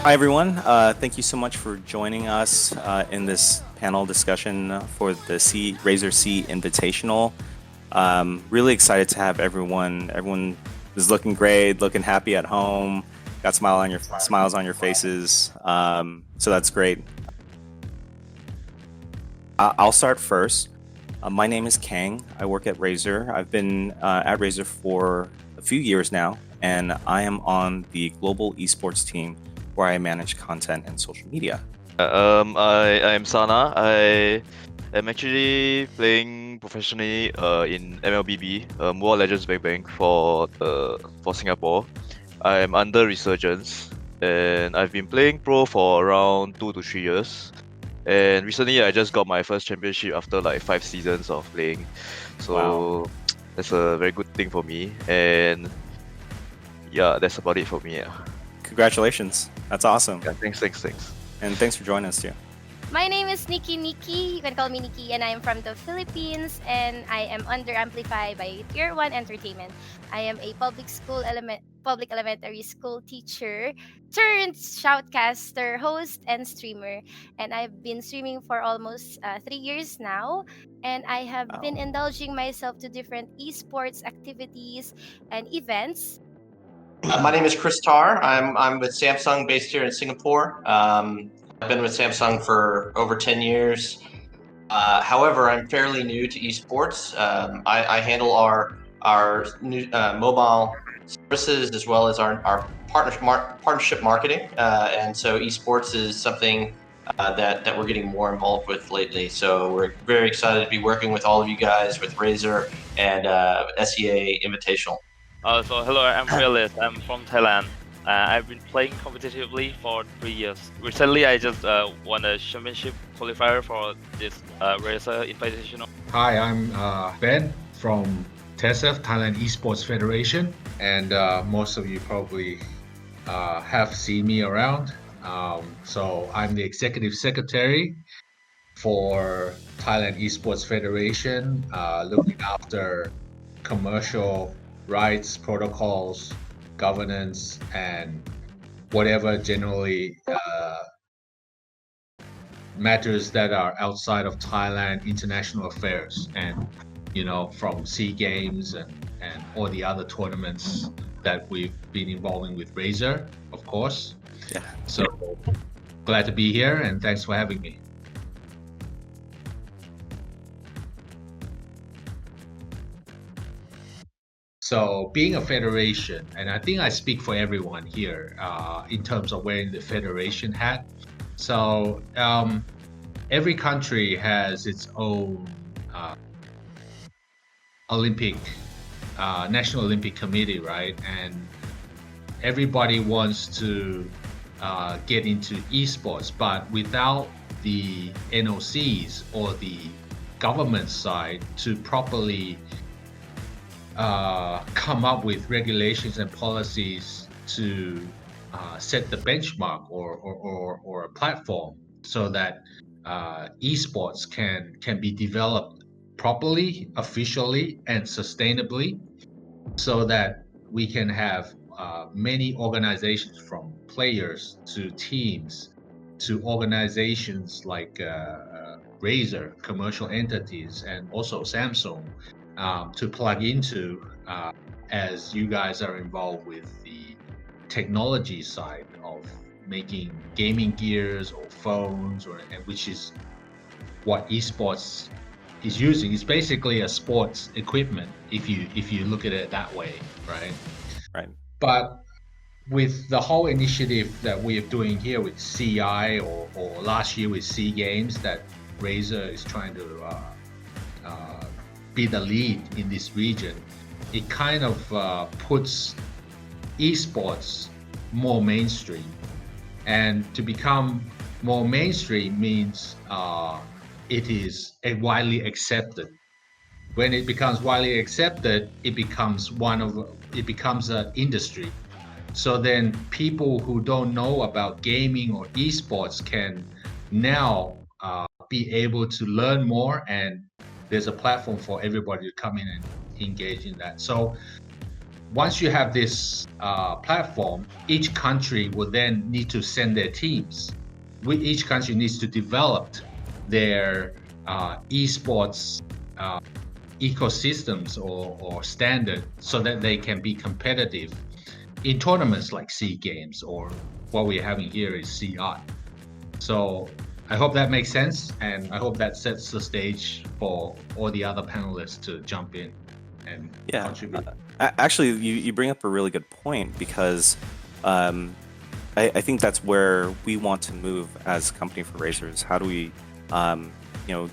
Hi, everyone. Thank you so much for joining us in this panel discussion for the Razer SEA-invitational. Really excited to have everyone. Everyone is looking great, looking happy at home, got smiles on your faces. So that's great. I'll start first. My name is Kang. I work at Razer. I've been at Razer for a few years now, and I am on the global esports team where I manage content and social media. I am Sana. I am actually playing professionally in MLBB, Mobile Legends Bang Bang for Singapore. I am under Resurgence, and I've been playing pro for around 2 to 3 years. And recently, I just got my first championship after like 5 seasons of playing. So Wow. that's a very good thing for me. And yeah, that's about it for me. Yeah, Congratulations. That's awesome. thanks. And thanks for joining us too. My name is Nikki. You can call me Nikki, and I am from the Philippines, and I am under Amplify by Tier 1 Entertainment. I am a public elementary school teacher turned shoutcaster, host, and streamer. And I've been streaming for almost 3 years now. And I have been Wow. indulging myself to different esports activities and events. My name is Chris Tarr. I'm with Samsung based here in Singapore. I've been with Samsung for over 10 years. However, I'm fairly new to esports. I handle our new mobile services as well as our partnership marketing, and so esports is something that we're getting more involved with lately. So we're very excited to be working with all of you guys with Razer and SEA Invitational. So hello, I'm Fearless. I'm from Thailand. I've been playing competitively for 3 years. Recently, I just won a championship qualifier for this Razer Invitational. Hi, I'm Ben from TESF, Thailand Esports Federation, and most of you probably have seen me around. So I'm the executive secretary for Thailand Esports Federation, looking after commercial rights, protocols, governance, and whatever generally matters that are outside of Thailand international affairs, and from SEA Games and all the other tournaments that we've been involving with Razer, of course. Yeah. So glad to be here, and thanks for having me. So being a federation, and I think I speak for everyone here in terms of wearing the federation hat. So every country has its own National Olympic Committee, right? And everybody wants to get into esports, but without the NOCs or the government side to properly come up with regulations and policies to set the benchmark or a platform so that esports can be developed properly, officially, and sustainably, so that we can have many organizations, from players to teams to organizations like Razer, commercial entities, and also Samsung, to plug into as you guys are involved with the technology side of making gaming gears or phones, and which is what esports is using. It's basically a sports equipment if you look at it that way, right? Right. But with the whole initiative that we are doing here with CI or last year with SEA Games, that Razer is trying to be the lead in this region, it kind of puts esports more mainstream. And to become more mainstream means it is widely accepted. When it becomes widely accepted, it becomes an industry. So then people who don't know about gaming or esports can now be able to learn more, and there's a platform for everybody to come in and engage in that. So once you have this platform, each country will then need to send their teams. Each country needs to develop their esports ecosystems or standard so that they can be competitive in tournaments like SEA Games, or what we're having here is SEA. So I hope that makes sense, and I hope that sets the stage for all the other panelists to jump in and contribute. Actually, you bring up a really good point, because I think that's where we want to move as a company for Razers. How do we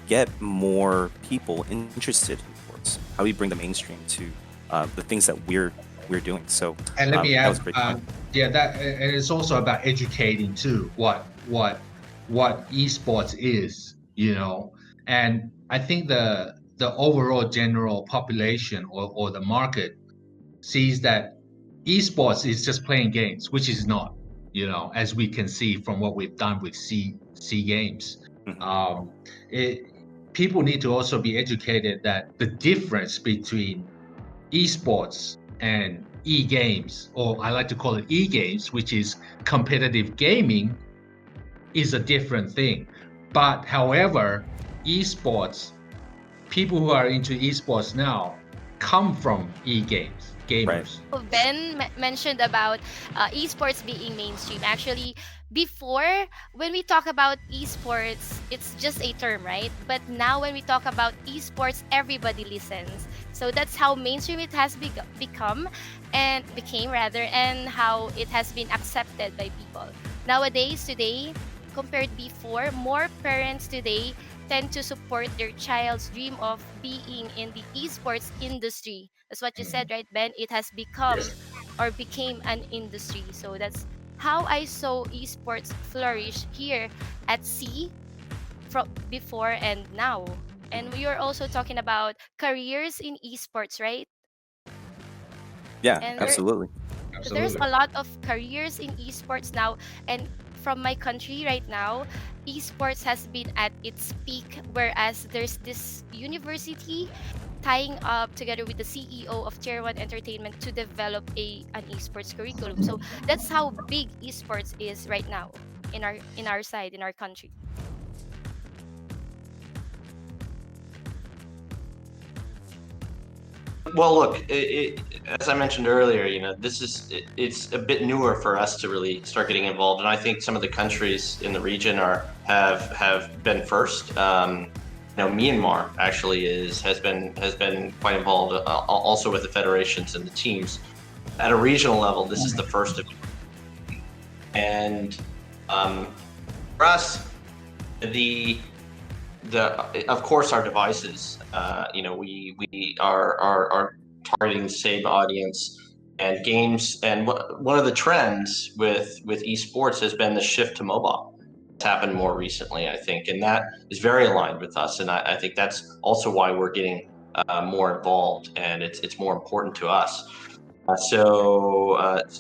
get more people interested in sports? How do we bring the mainstream to the things that we're doing? So and let me add, that and it's also about educating too what esports is, and I think the overall general population or the market sees that esports is just playing games, which is not, as we can see from what we've done with SEA Games. People need to also be educated that the difference between esports and e-games, or I like to call it e-games, which is competitive gaming, is a different thing. But however, esports, people who are into esports now come from e-games, gamers. Right. Ben mentioned about esports being mainstream. Actually, before, when we talk about esports, it's just a term, right? But now when we talk about esports, everybody listens. So that's how mainstream it has become, and became rather, and how it has been accepted by people. Nowadays, today, compared before, more parents today tend to support their child's dream of being in the esports industry. That's what you said, right, Ben? It has become or became an industry. So that's how I saw esports flourish here at SEA from before and now. And we are also talking about careers in esports, right? Yeah, And absolutely. there's a lot of careers in esports now, and from my country right now, esports has been at its peak, whereas there's this university tying up together with the CEO of Tier 1 Entertainment to develop an esports curriculum. So that's how big esports is right now in our side, in our country. Well, look, as I mentioned earlier, it's a bit newer for us to really start getting involved, and I think some of the countries in the region have been first. Myanmar actually has been quite involved, also with the federations and the teams. At a regional level, this is the first of it. And for us, of course, our devices, we are targeting the same audience, and games. And one of the trends with esports has been the shift to mobile. It's happened more recently, I think, and that is very aligned with us. And I think that's also why we're getting more involved, and it's more important to us.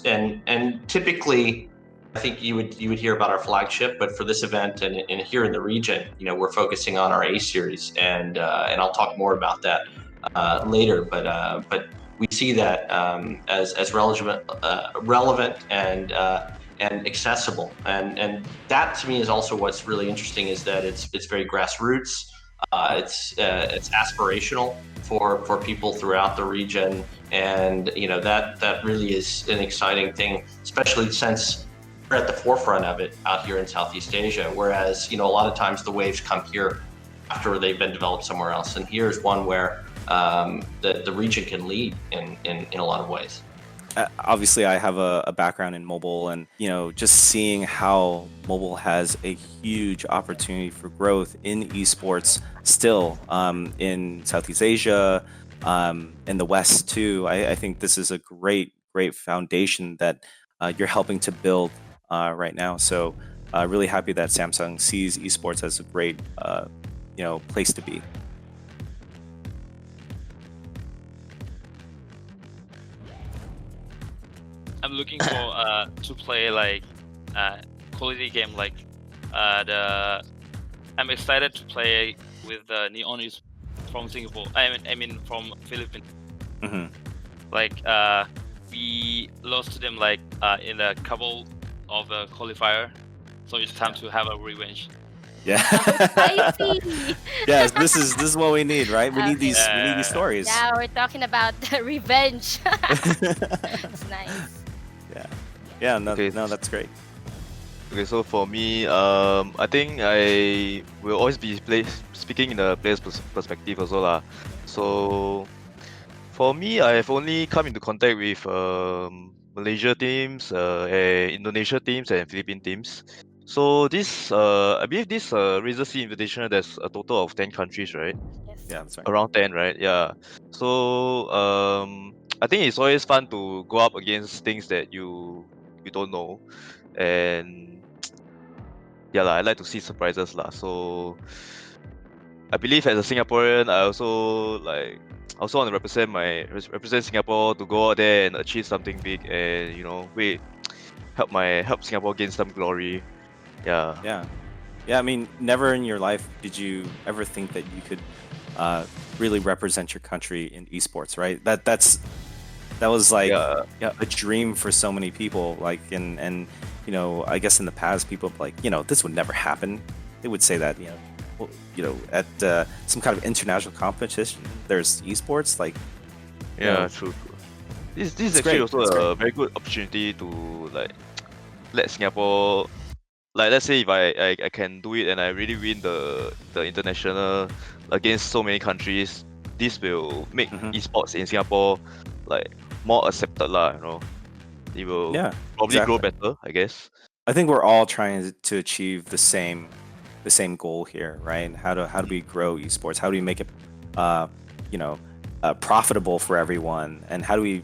And typically, I think you would hear about our flagship, but for this event and here in the region, we're focusing on our A series, and I'll talk more about that later. But we see that as relevant and accessible, and that to me is also what's really interesting, is that it's very grassroots. It's aspirational for people throughout the region, and that really is an exciting thing, especially since we're at the forefront of it out here in Southeast Asia, whereas a lot of times the waves come here after they've been developed somewhere else, and here's one where the region can lead in a lot of ways. Obviously, I have a background in mobile, and just seeing how mobile has a huge opportunity for growth in esports still in Southeast Asia, in the West too. I think this is a great foundation that you're helping to build right now. So really happy that Samsung sees esports as a great place to be. I'm looking for to play like quality game like I'm excited to play with Neon from Singapore. I mean from Philippines. Mm-hmm. Like we lost to them like in a couple of the qualifier, so it's time to have a revenge. Yeah. Spicy. Yes, this is what we need, right? We need these stories. Now we're talking about the revenge. It's nice. Yeah, no, Okay. no, that's great. Okay, so for me, I think I will always be speaking in the player's perspective also lah. So for me, I have only come into contact with Malaysia teams, Indonesia teams, and Philippine teams. So this, I believe this Razer SEA-invitational, there's a total of 10 countries, right? Yes. Yeah, that's right. Around 10, right? Yeah. So I think it's always fun to go up against things that you don't know, and yeah lah, I like to see surprises lah. So I believe as a Singaporean, I also want to represent Singapore, to go out there and achieve something big, and help Singapore gain some glory. Yeah. Yeah. I mean, never in your life did you ever think that you could really represent your country in esports, right? That was like a dream for so many people. Like, and I guess in the past, people like, this would never happen. They would say that, at some kind of international competition, there's esports. Like, True. This is It's actually great, also it's a great. very good opportunity to let Singapore, let's say if I can do it and I really win the international against so many countries, this will make esports in Singapore more accepted lah. It will probably grow better, I guess. I think we're all trying to achieve the same goal here, right? How do we grow esports? How do we make it, profitable for everyone? And how do we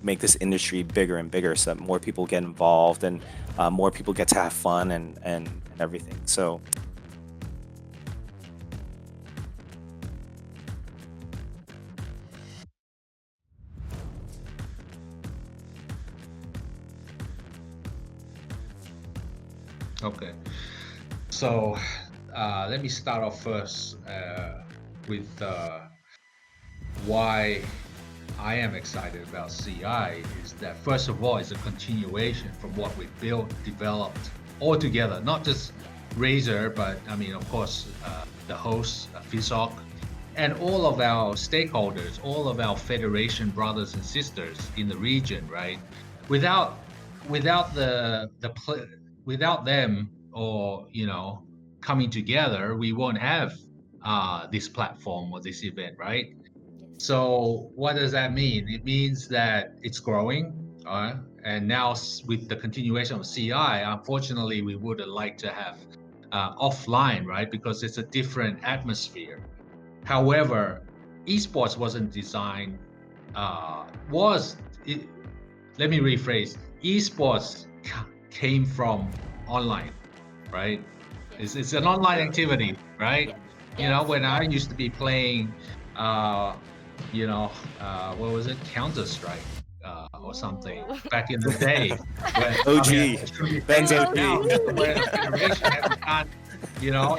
make this industry bigger and bigger so that more people get involved and more people get to have fun and everything? So. Okay, so let me start off first with why I am excited about CI. Is that first of all, it's a continuation from what we built, developed all together, not just Razer, but I mean, of course, the host, FISOC, and all of our stakeholders, all of our federation brothers and sisters in the region, right? Without them, or coming together, we won't have this platform or this event, right? So what does that mean? It means that it's growing, and now with the continuation of CI, unfortunately, we would have liked to have offline, right? Because it's a different atmosphere. However, esports wasn't designed. Let me rephrase. Esports came from online, right? It's an online activity, right? When I used to be playing, what was it, Counter-Strike or something back in the day. OG, Ben's OG. Where the federation can't,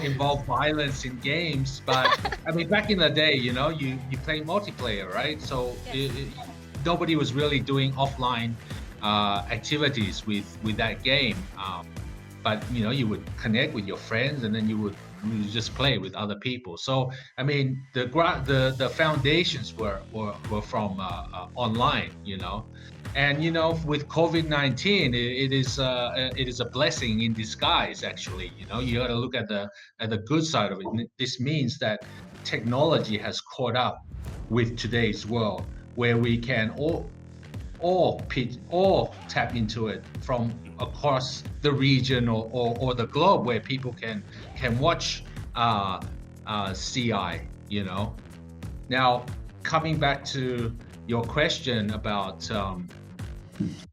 involve violence in games, but I mean, back in the day, you play multiplayer, right? So nobody was really doing offline activities with that game, but you would connect with your friends, and then you would just play with other people. So I mean, the foundations were from online, and with COVID-19, it is a blessing in disguise. Actually, you got to look at the good side of it. This means that technology has caught up with today's world, where we can all tap into it from across the region or the globe, where people can watch CI. Now, coming back to your question about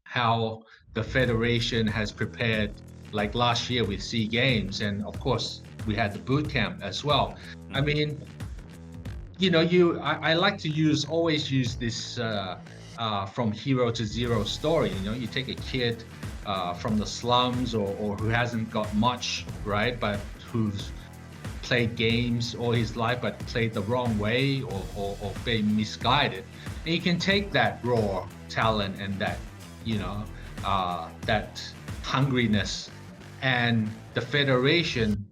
how the federation has prepared, like last year with SEA Games, and of course we had the boot camp as well. I mean, I like to always use this from hero to zero story. You take a kid from the slums or who hasn't got much, right, but who's played games all his life but played the wrong way or been misguided. And you can take that raw talent and that, that hungriness, and the federation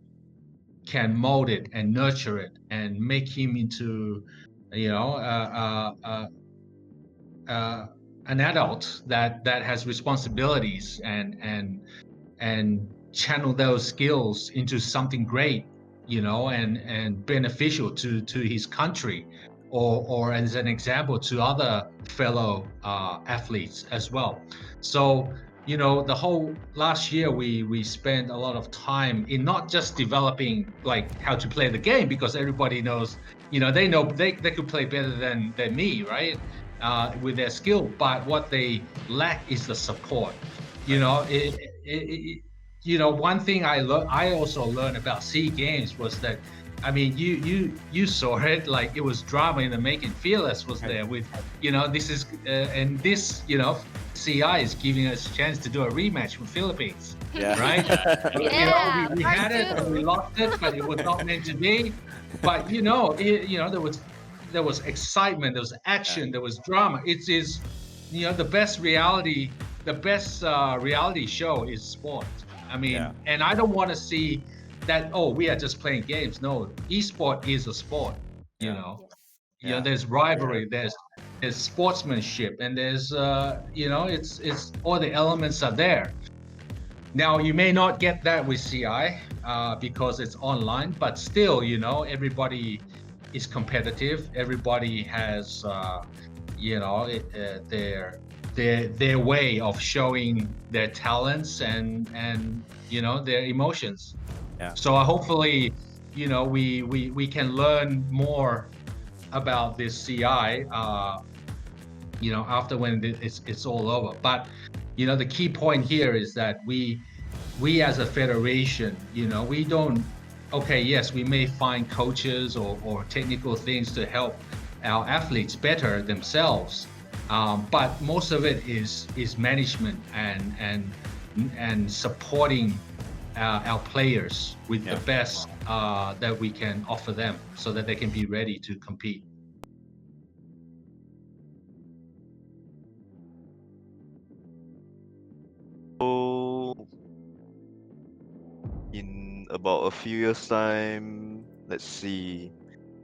can mold it and nurture it and make him into, an adult that has responsibilities and channel those skills into something great, and beneficial to his country, or as an example to other fellow athletes as well. So the whole last year we spent a lot of time in not just developing like how to play the game, because everybody knows, they know they could play better than me, right? With their skill, but what they lack is the support. One thing I also learned about SEA Games was that, I mean, you saw it, like it was drama in the making. Fearless was there with, this is and this, CI is giving us a chance to do a rematch with Philippines. Yeah. Right? Yeah, we part had it two. and we lost it, but it was not meant to be. But there was excitement, there was action, there was drama. It is, the best reality show is sport. I mean, and I don't want to see that, we are just playing games. No, esport is a sport, Yes. there's rivalry, there's sportsmanship, and there's it's all the elements are there. Now you may not get that with CI because it's online, but still, everybody is competitive. Everybody has their way of showing their talents and their emotions. Yeah. So hopefully, we can learn more about this CI after when it's all over. But the key point here is that we as a federation, we don't, yes, we may find coaches or technical things to help our athletes better themselves, but most of it is management and supporting our players with the best that we can offer them, so that they can be ready to compete. So, in about a few years' time, let's see.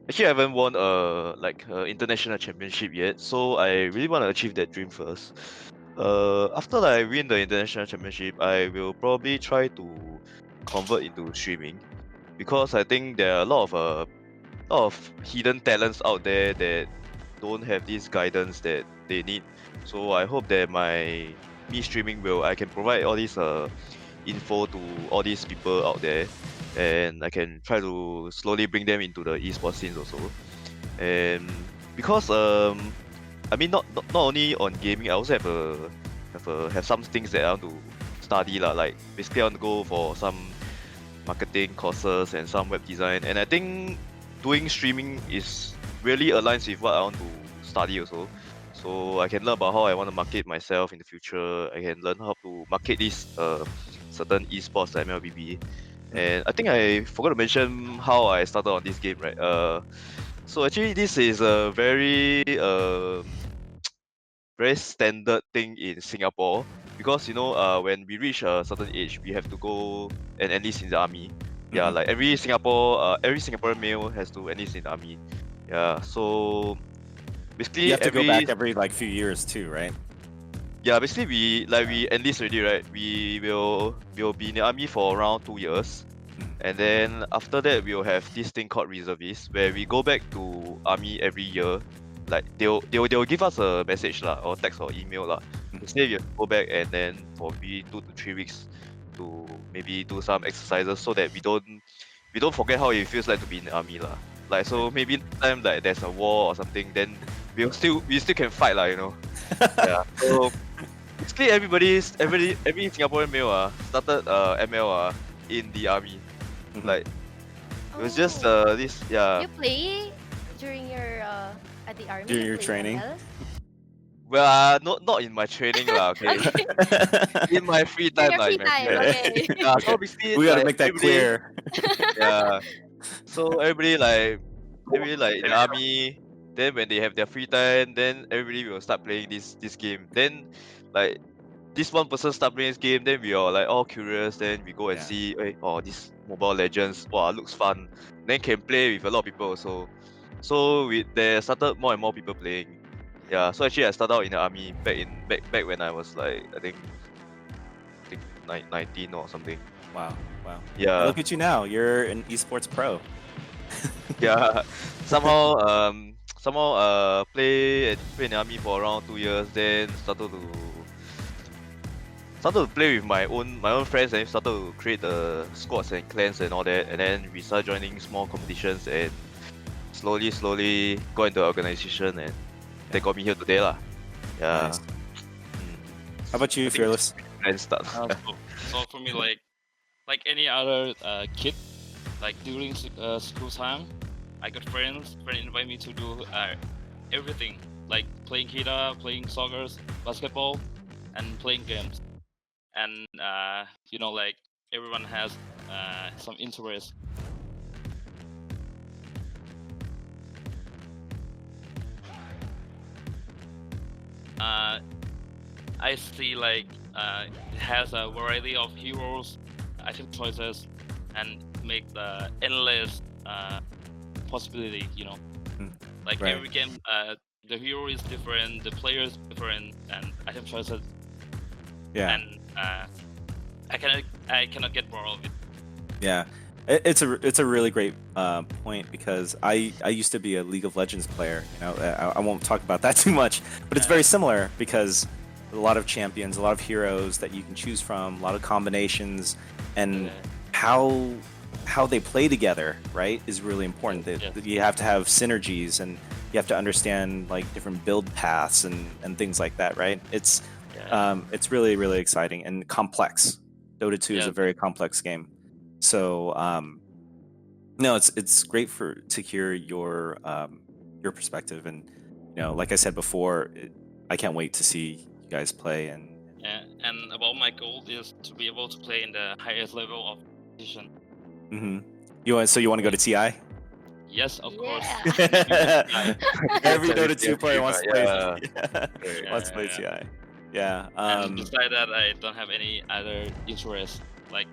Actually, I haven't won a international championship yet, so I really want to achieve that dream first. After I win the international championship, I will probably try to convert into streaming, because I think there are a lot of hidden talents out there that don't have this guidance that they need. So I hope that me streaming I can provide all this info to all these people out there, and I can try to slowly bring them into the esports scenes also. And because I mean not only on gaming, I also have some things that I want to study lah. Like basically I want to go for some marketing courses and some web design, and I think doing streaming is really aligns with what I want to study also. So I can learn about how I want to market myself in the future. I can learn how to market this certain esports like MLBB. And I think I forgot to mention how I started on this game, right? So actually this is a very very standard thing in Singapore, because when we reach a certain age, we have to go and enlist in the army. Yeah, like every Singaporean male has to enlist in the army. Yeah, so basically You have to go back every few years too, right? Yeah, basically we enlist already, right? We will be in the army for around 2 years, and then after that we'll have this thing called reservist, where we go back to army every year. Like they'll give us a message lah, or text or email lah. Say we have to go back, and then for maybe 2 to 3 weeks to maybe do some exercises, so that we don't forget how it feels like to be in the army lah. Like, so maybe next time like there's a war or something, then we still can fight lah, Yeah. So basically every Singaporean male started ML in the army. Like it was just this You play during your at the army? During you your play training? ML? Well, not in my training lah, okay. In my free time Your lah. free time, okay. Yeah, so basically We gotta like, make that everybody- clear. Yeah. So everybody like in the army, then when they have their free time, then everybody will start playing this game. Then like this one person start playing this game, then we are like all curious, then we go and Yeah. see, hey, oh, this Mobile Legends, wow, looks fun. Then can play with a lot of people also. So there started more and more people playing. Yeah, so actually I started out in the army back when I was like I think 19 or something. Wow. And Yeah, look at you now. You're an esports pro. yeah. Somehow play in the army for around 2 years, then started to play with my own friends, and started to create the squads and clans and all that, and then we started joining small competitions and slowly got into the organization, and they got me here today lah. Yeah. Nice. How about you, Fearless? And stuff. So for me, like any other kid, like during school time, I got friends invite me to do everything, like playing guitar, playing soccer, basketball, and playing games. And like everyone has some interest. I see like it has a variety of heroes, item choices, and make the endless possibility. Like Right. every game, the hero is different, the player is different, and item choices. Yeah. And I cannot get bored of it. Yeah, it's a really great point, because I used to be a League of Legends player. I won't talk about that too much, but it's very similar, because a lot of champions, a lot of heroes that you can choose from, a lot of combinations, and how they play together, right, is really important. You have to have synergies, and you have to understand like different build paths and things like that, right? It's really exciting and complex. Dota 2 is a very complex game. So no, it's great to hear your perspective, and like I said before, I can't wait to see you guys play. And about my goal is to be able to play in the highest level of competition. You want to go to TI? Yes, of course. Every Dota 2 player wants to play TI. Yeah. And besides that, I don't have any other interest. Like,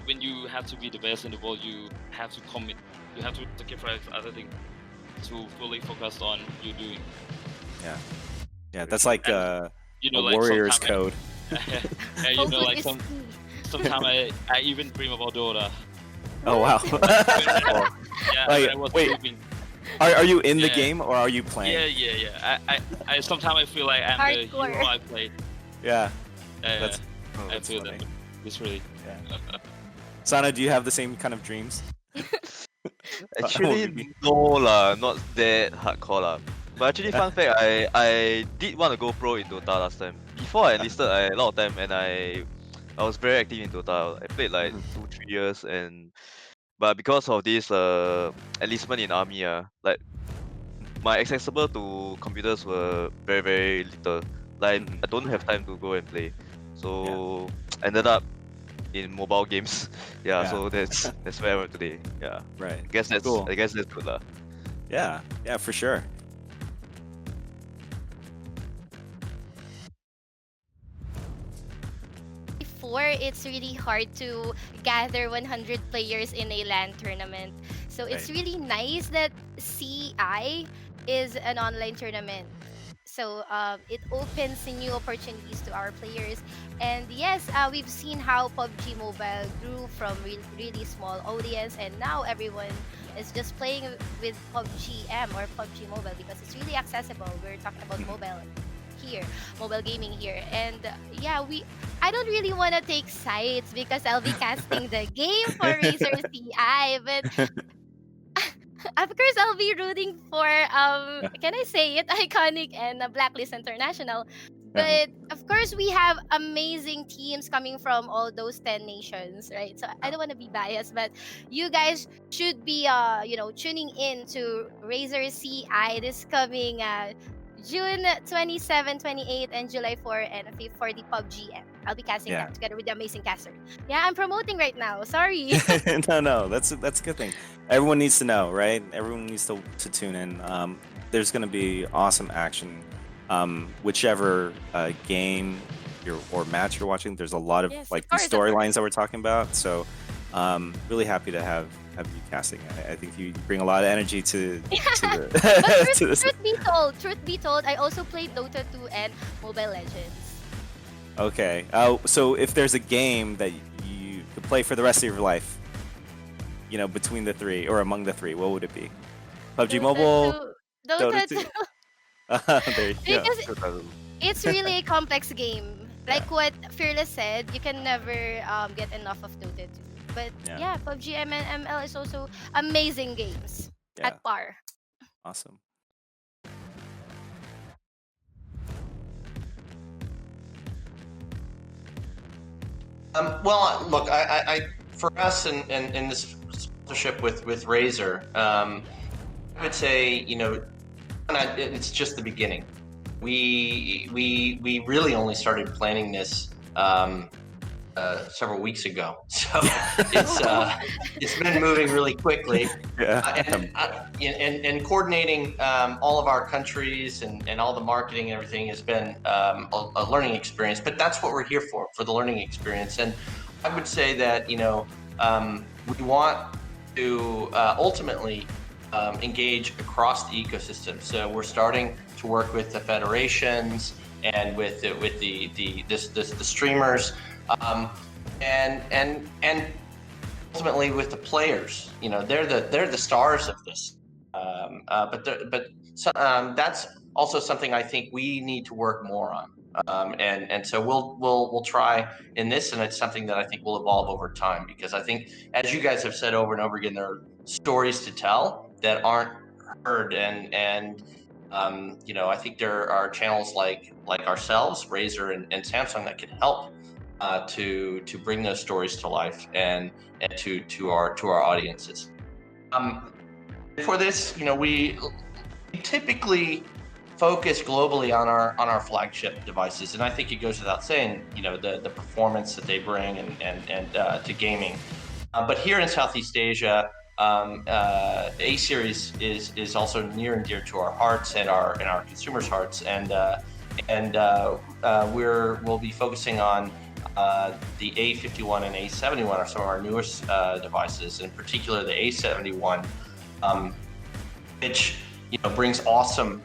when you have to be the best in the world, you have to commit. You have to sacrifice other things to fully focus on you doing. Yeah, that's like a like warrior's code. Like sometimes I even dream about Dota. Oh wow. I was sleeping. Are you in the game, or are you playing? Yeah. I sometimes I feel like I'm Hardcore. the hero I play. Yeah. That's I feel funny. that. It's really. Sana, do you have the same kind of dreams? Actually, no lah, not that hardcore lah. But actually, fun fact, I did want to go pro in Dota last time. Before I enlisted, I had a lot of time, and I was very active in Dota. I played like 2-3 years, but because of this enlistment in army, like my accessible to computers were very, very little. Like I don't have time to go and play, so ended up in mobile games. So that's where I am today. Yeah, Right. I guess that's Cool. good lah. Yeah, for sure. Before, it's really hard to gather 100 players in a LAN tournament. So it's Right. really nice that CI is an online tournament. So it opens new opportunities to our players. And yes, we've seen how PUBG Mobile grew from really small audience, and now everyone is just playing with PUBG M or PUBG Mobile because it's really accessible. We're talking about mobile gaming here. And I don't really want to take sides because I'll be casting the game for Razer CI, but of course I'll be rooting for can I say it, Iconic and Blacklist International. But of course we have amazing teams coming from all those 10 nations, right? So I don't want to be biased, but you guys should be tuning in to Razer CI this coming June 27, 28, and July 4 and 5 for the PUBG I'll be casting Yeah. that together with the amazing caster. Yeah, I'm promoting right now. Sorry. No, that's a good thing. Everyone needs to know, right? Everyone needs to tune in. There's going to be awesome action. Whichever game or match you're watching, there's a lot of Yes, like of these course, of course. storylines that we're talking about. So, really happy to have you casting. I think you bring a lot of energy to But the to this. truth be told, I also played Dota 2 and Mobile Legends. Okay. So if there's a game that you could play for the rest of your life, between the three or among the three, what would it be? PUBG Mobile, Dota Dota 2. 2. There you go. Because it's really a complex game. Like what Fearless said, you can never get enough of Dota 2. But Yeah. yeah, PUBG and ML is also amazing games Yeah. at par. Awesome. Well, look, I for us in this sponsorship with Razer, I would say, it's just the beginning. We really only started planning this several weeks ago, so it's been moving really quickly. And coordinating all of our countries and all the marketing and everything has been a learning experience. But that's what we're here for the learning experience. And I would say that we want to ultimately engage across the ecosystem. So we're starting to work with the federations and with the streamers, and ultimately with the players. They're the stars of this. That's also something I think we need to work more on. And so we'll try in this, and it's something that I think will evolve over time, because I think, as you guys have said over and over again, there are stories to tell that aren't heard, and I think there are channels like ourselves, Razer and Samsung, that can help to bring those stories to life and to our audiences. For this, we typically focus globally on our flagship devices, and I think it goes without saying, the performance that they bring and to gaming. But here in Southeast Asia, A series is also near and dear to our hearts and our consumers' hearts, and we'll be focusing on the A51 and A71 are some of our newest devices, in particular the A71, which brings awesome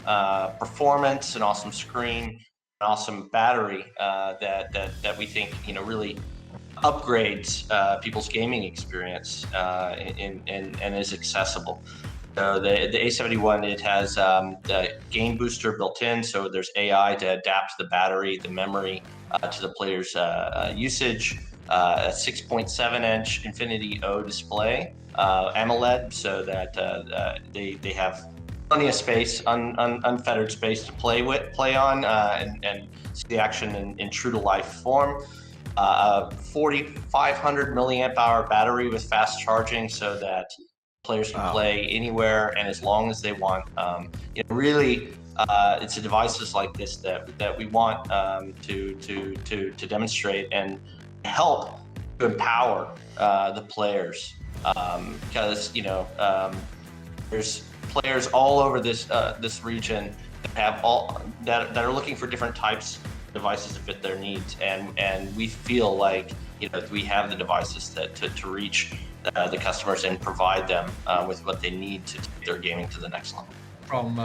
performance, an awesome screen, an awesome battery that we think really upgrades people's gaming experience and is accessible. So the A71, it has the game booster built in, so there's AI to adapt the battery, the memory to the player's usage. A 6.7-inch Infinity O display, AMOLED, so that they have plenty of space, unfettered space to play on, and see the action in true to life form. 4,500 milliamp hour battery with fast charging, so that players can play anywhere and as long as they want. Really, it's devices like this that we want to demonstrate and help to empower the players, because there's players all over this region that are looking for different types of devices to fit their needs, and we feel like we have the devices to reach the customers and provide them with what they need to take their gaming to the next level. From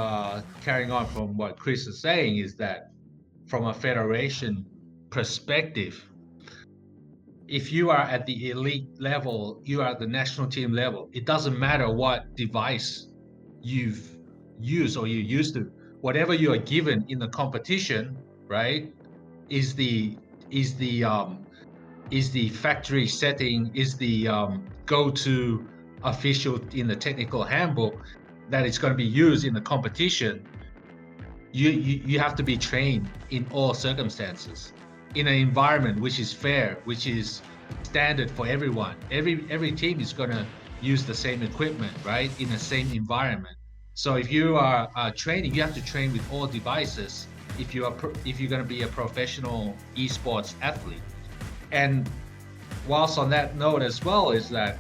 carrying on from what Chris is saying, is that from a federation perspective, if you are at the elite level, you are at the national team level, it doesn't matter what device you've used or you used to, whatever you are given in the competition, right, is the factory setting, is the go-to official in the technical handbook that is going to be used in the competition. You have to be trained in all circumstances, in an environment which is fair, which is standard for everyone. Every team is going to use the same equipment, right, in the same environment. So if you are training, you have to train with all devices if you're going to be a professional esports athlete. And whilst on that note as well is that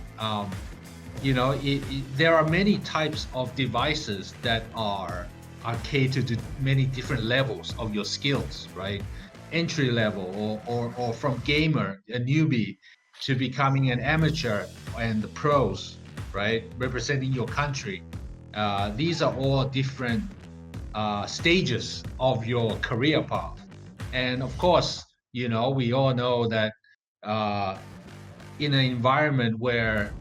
there are many types of devices that are catered to many different levels of your skills, right? Entry level or from gamer, a newbie, to becoming an amateur and the pros, right? Representing your country. These are all different stages of your career path. And of course, we all know that in an environment where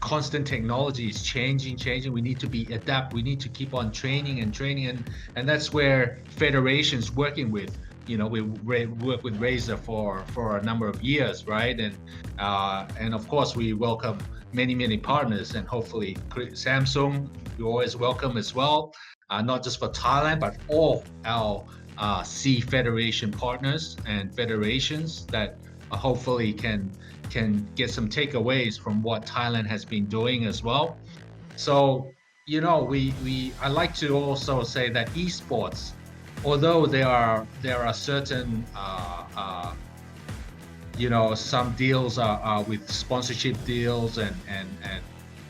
constant technology is changing, we need to we need to keep on training, and that's where federations working with, we work with Razer for a number of years, right? And of course we welcome many partners, and hopefully Samsung, you always welcome as well, not just for Thailand but all our SEA Federation partners and federations that hopefully can get some takeaways from what Thailand has been doing as well. So, I like to also say that esports, although there are certain some deals are with sponsorship deals and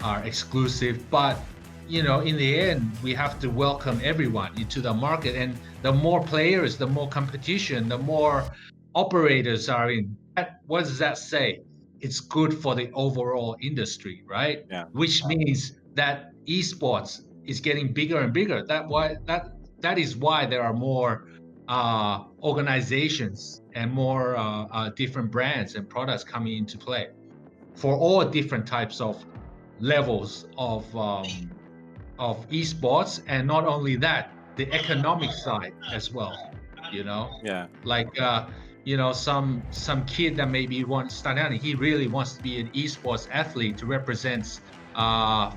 are exclusive, but in the end we have to welcome everyone into the market, and the more players, the more competition, the more operators are in. What does that say? It's good for the overall industry, right? Yeah. Which means that esports is getting bigger and bigger. That is why there are more organizations and more different brands and products coming into play for all different types of levels of esports. And not only that, the economic side as well. Yeah. Like some kid that maybe wants to start out and he really wants to be an esports athlete to represent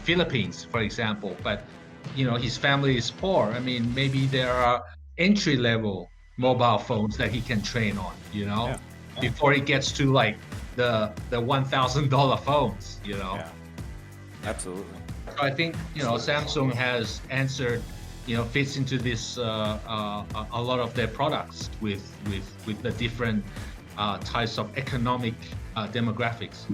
Philippines, for example, but his family is poor. I mean, maybe there are entry level mobile phones that he can train on, before he gets to like the $1,000 phones, Yeah. Absolutely. So I think Samsung has answered, fits into this a lot of their products with the different types of economic demographics.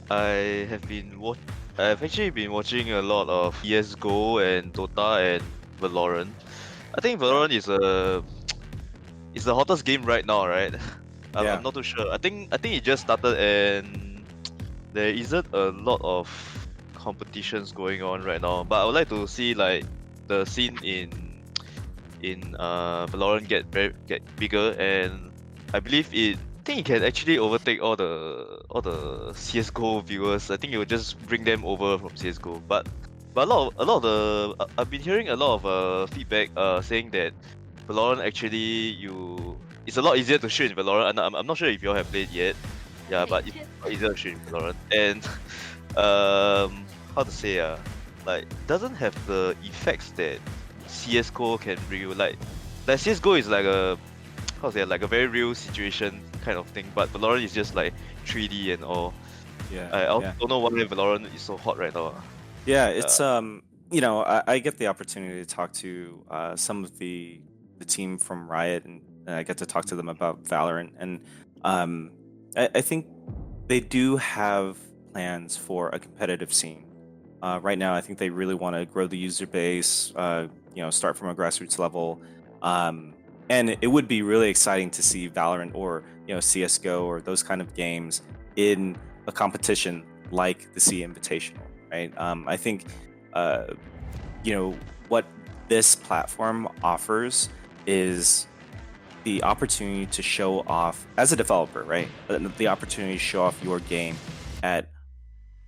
I've actually been watching a lot of CS:GO and Dota and Valorant. I think Valorant is the hottest game right now, right? I'm not too sure. I think it just started and there isn't a lot of competitions going on right now. But I would like to see like the scene in Valorant get bigger, and I believe I think it can actually overtake all the CS:GO viewers. I think it will just bring them over from CS:GO. But a lot of the I've been hearing a lot of feedback saying that Valorant actually it's a lot easier to shoot in Valorant. And I'm not sure if you all have played yet. Yeah, but it's easier to shoot in Valorant. And how to say like doesn't have the effects that CS:GO can bring you. Like CS:GO is like a like a very real situation kind of thing, but Valorant is just like 3D and all. Yeah. I don't know why Valorant is so hot right now. Yeah, it's I get the opportunity to talk to some of the team from Riot, and I get to talk to them about Valorant, and I think they do have plans for a competitive scene. Right now, I think they really want to grow the user base, start from a grassroots level, and it would be really exciting to see Valorant or CS:GO or those kind of games in a competition like the SEA-invitational, right? I think what this platform offers is the opportunity to show off as a developer, right? The opportunity to show off your game at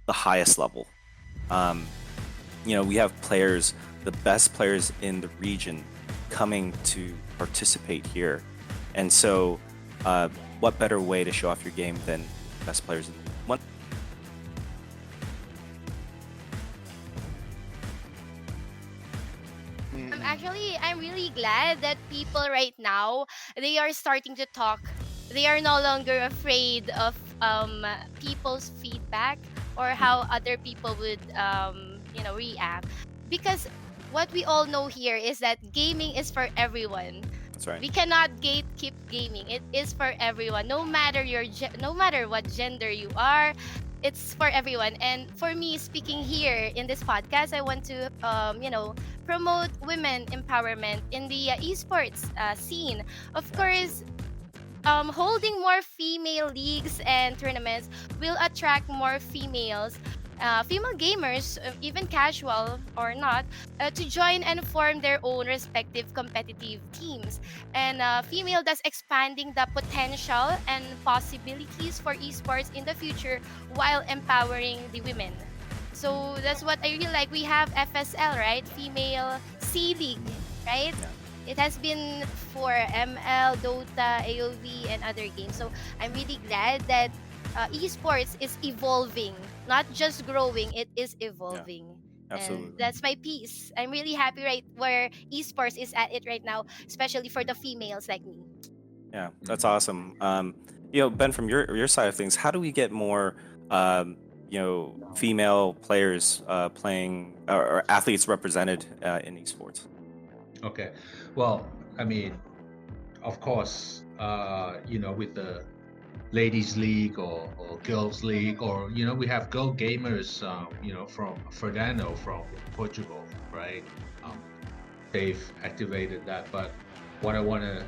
the highest level. We have players, the best players in the region, coming to participate here, and so what better way to show off your game than best players in the one? Actually, I'm really glad that people right now, they are starting to talk. They are no longer afraid of people's feedback or how other people would react, because what we all know here is that gaming is for everyone. That's right. We cannot gatekeep gaming. It is for everyone, no matter no matter what gender you are. It's for everyone. And for me, speaking here in this podcast, I want to promote women empowerment in the esports scene. Of course, holding more female leagues and tournaments will attract more female gamers, even casual or not, to join and form their own respective competitive teams. And female thus expanding the potential and possibilities for esports in the future while empowering the women. So that's what I really like. We have FSL, right? Female C League, right? Yeah. It has been for ML, Dota, AOV, and other games. So I'm really glad that esports is evolving, not just growing, it is evolving. Absolutely. And that's my piece. I'm really happy right where esports is at it right now, especially for the females like me. Yeah, that's awesome. Ben, from your side of things, how do we get more, female players playing or athletes represented in esports? Okay. Well, I mean, of course, with the ladies league or girls league, or we have girl gamers, from Ferdinand from Portugal, right? They've activated that. But what I want to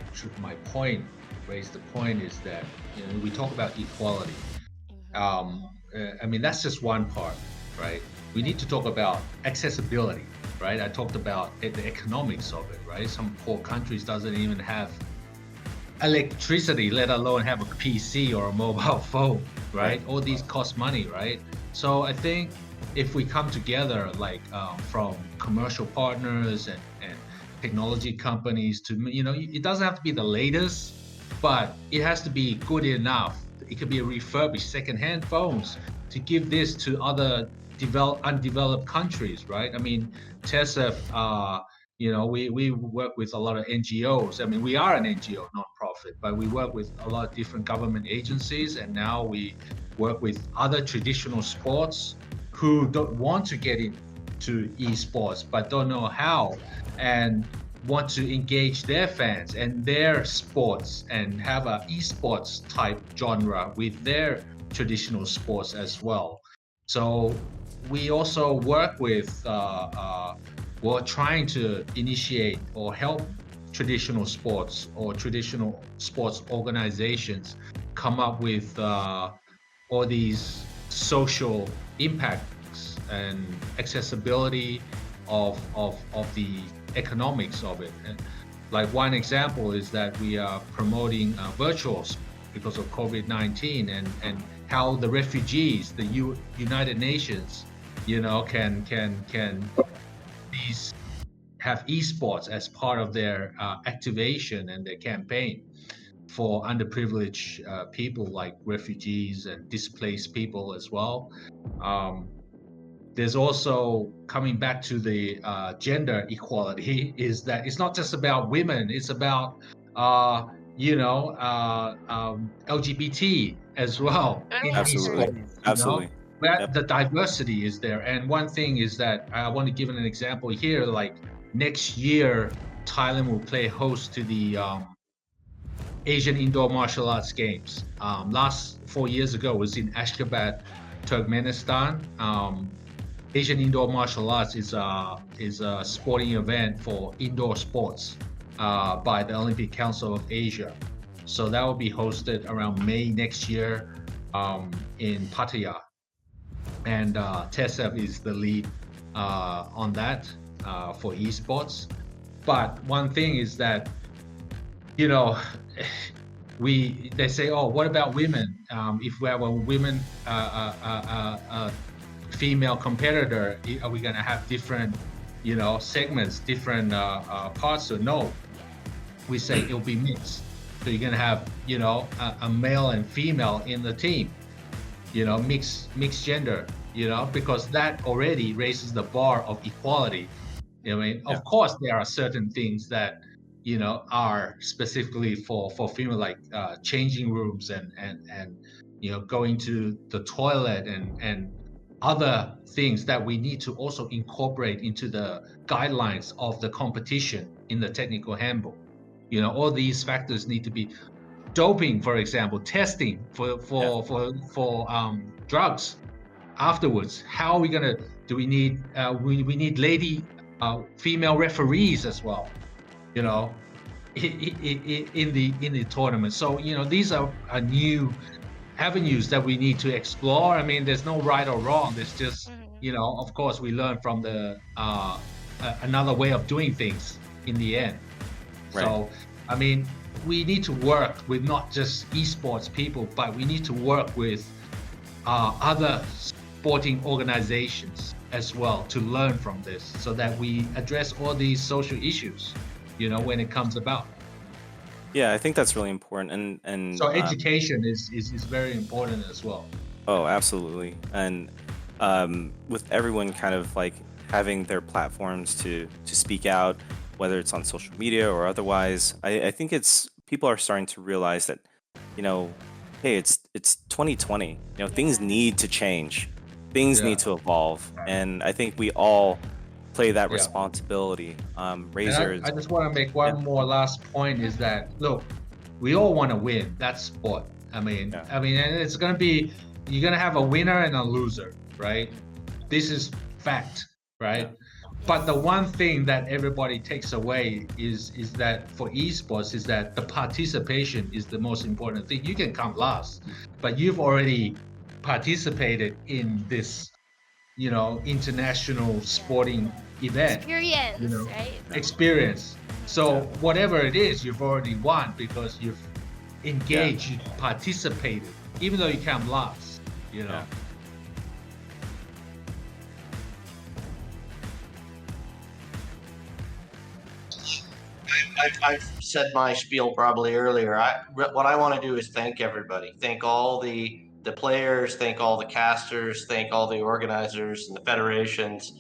raise the point is that we talk about equality. I mean, that's just one part, right? We need to talk about accessibility, right? I talked about the economics of it, right? Some poor countries doesn't even have electricity, let alone have a PC or a mobile phone, right? All these cost money, right? So I think if we come together, like from commercial partners and technology companies to, it doesn't have to be the latest, but it has to be good enough. It could be refurbished second-hand phones to give this to other undeveloped countries, right? I mean, TESF, we work with a lot of NGOs. I mean, we are an NGO, non-profit, but we work with a lot of different government agencies, and now we work with other traditional sports who don't want to get into esports but don't know how, and want to engage their fans and their sports and have a esports type genre with their traditional sports as well. So we also work with we're trying to initiate or help traditional sports or traditional sports organizations come up with all these social impacts and accessibility of the economics of it. And like one example is that we are promoting virtuals because of COVID-19 and how the refugees, the United Nations, can these have esports as part of their activation and their campaign for underprivileged people like refugees and displaced people as well. There's also, coming back to the gender equality, is that it's not just about women, it's about LGBT as well in Absolutely. esports, Absolutely. where Yep. the diversity is there. And one thing is that I want to give an example here, like next year Thailand will play host to the Asian Indoor Martial Arts Games. Last 4 years ago was in Ashgabat, Turkmenistan. Asian Indoor Martial Arts is a sporting event for indoor sports by the Olympic Council of Asia. So that will be hosted around May next year in Pattaya. And TESF is the lead on that for esports. But one thing is that, they say, oh, what about women? If we have a women female competitor, are we going to have different segments, different parts? So no, we say it'll be mixed. So you're going to have a male and female in the team, mixed gender, because that already raises the bar of equality. Of course there are certain things that are specifically for female, like changing rooms and going to the toilet and other things that we need to also incorporate into the guidelines of the competition in the technical handbook. All these factors need to be doping, for example, testing for drugs afterwards. How are we gonna? Do we need we need female referees as well? In the tournament. So these are new avenues that we need to explore. I mean, there's no right or wrong. There's just of course, we learn from the another way of doing things in the end. Right. So, I mean, we need to work with not just esports people, but we need to work with other sporting organizations as well to learn from this, so that we address all these social issues, when it comes about. Yeah, I think that's really important, and so education is very important as well. Oh, absolutely. And with everyone kind of like having their platforms to speak out, whether it's on social media or otherwise, I think people are starting to realize that, hey, it's 2020. Things need to change, things need to evolve, and I think we all play that responsibility. Razer. I just want to make one more last point is that, look, we all want to win. That's sport. I mean, and it's gonna be, you're gonna have a winner and a loser, right? This is fact, right? But the one thing that everybody takes away is that for esports is that the participation is the most important thing. You can come last, but you've already participated in this, international sporting event. Experience, right? Experience. So whatever it is, you've already won because you've engaged, you participated, even though you come last, I've said my spiel probably earlier. What I want to do is thank everybody. Thank all the players, thank all the casters, thank all the organizers and the federations.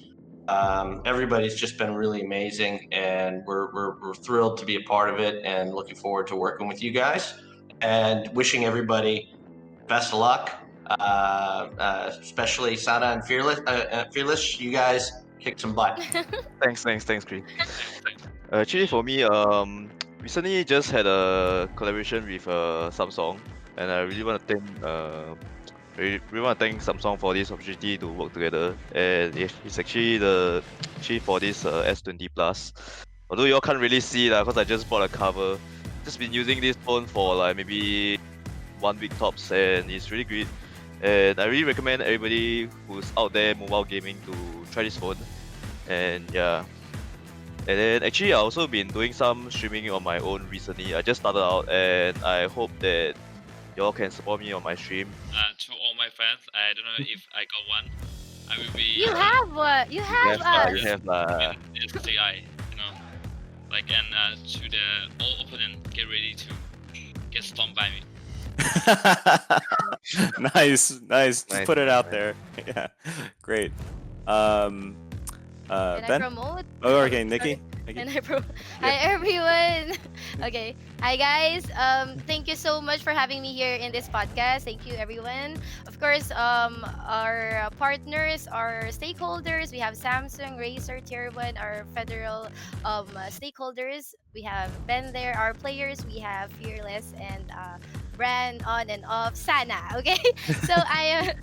Everybody's just been really amazing, and we're thrilled to be a part of it, and looking forward to working with you guys, and wishing everybody best of luck, especially Sana and Fearless. You guys kicked some butt. Thanks, Chris. Actually, for me, recently just had a collaboration with Samsung, and I really want to thank Samsung for this opportunity to work together. And it's actually for this S20 Plus. Although you all can't really see it, because I just bought a cover. Just been using this phone for like maybe 1 week tops, and it's really great. And I really recommend everybody who's out there mobile gaming to try this phone. And yeah. And then actually I also been doing some streaming on my own recently. I just started out, and I hope that y'all can support me on my stream. To all my fans, I don't know if I got one. I will be. You have what? You have us. You have SEA, and to the all opponent, get ready to get stomped by me. Nice. Just put it out there. Yeah, great. Can I Ben? promote? Oh, okay, Nikki. Can I Hi everyone. Okay. Hi guys. Thank you so much for having me here in this podcast. Thank you everyone. Of course, our partners, our stakeholders, we have Samsung, Razer, Tier 1, our federal stakeholders. We have Ben there, our players, we have Fearless and Brand on and off Sana. Okay. So I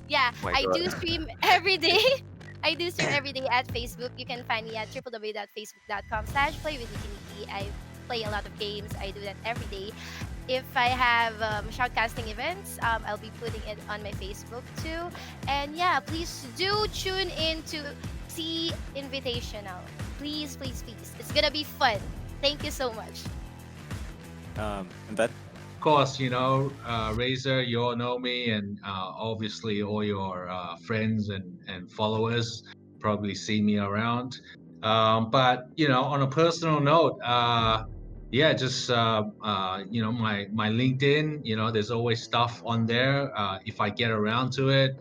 do stream every day. I do stream every day at Facebook. You can find me at www.facebook.com/playwithnikki. I play a lot of games. I do that every day. If I have shoutcasting events, I'll be putting it on my Facebook too. And yeah, please do tune in to SEA-invitational. Please. It's gonna be fun. Thank you so much. And Ben? Of course, Razer, you all know me, and obviously all your friends and followers probably see me around. But on a personal note, just my LinkedIn. There's always stuff on there if I get around to it.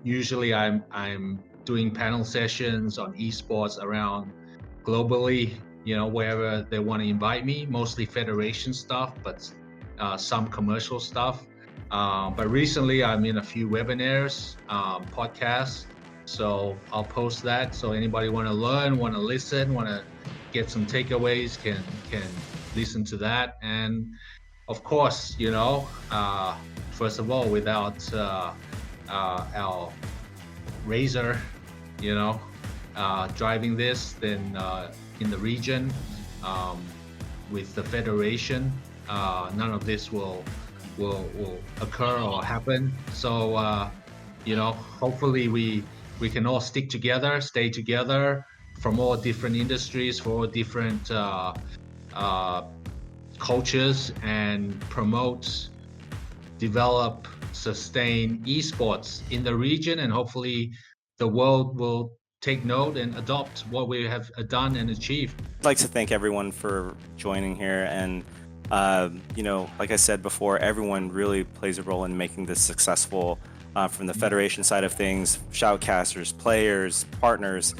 Usually, I'm doing panel sessions on esports around globally. Wherever they want to invite me, mostly federation stuff, but some commercial stuff. But recently, I'm in a few webinars, podcasts. So I'll post that. So anybody want to learn, want to listen, want to get some takeaways, can listen to that. And of course, first of all, without our Razer, driving this, then in the region, with the federation, none of this will occur or happen. So hopefully we can all stick together, stay together, from all different industries, for all different cultures, and promote, develop, sustain esports in the region, and hopefully the world will take note and adopt what we have done and achieved. I'd like to thank everyone for joining here, and like I said before, everyone really plays a role in making this successful, from the federation side of things, shoutcasters, players, partners.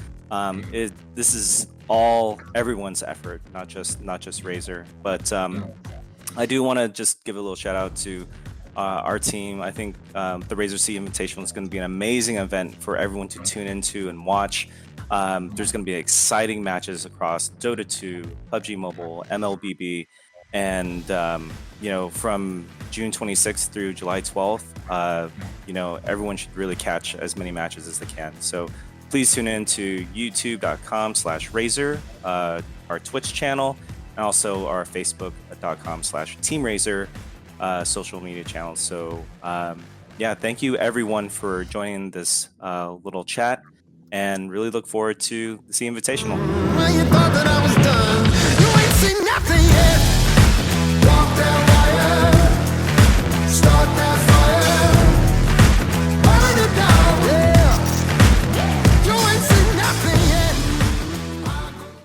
This is all everyone's effort, not just Razer. But I do want to just give a little shout out to our team. I think the Razer SEA-invitational is going to be an amazing event for everyone to tune into and watch. There's going to be exciting matches across Dota 2, PUBG Mobile, MLBB, and from June 26th through July 12th, everyone should really catch as many matches as they can. So please tune in to youtube.com/Razer, our Twitch channel, and also our facebook.com/TeamRazer social media channels. So thank you everyone for joining this little chat, and really look forward to the SEA-invitational. Well, you thought that I was done. You ain't seen nothing yet.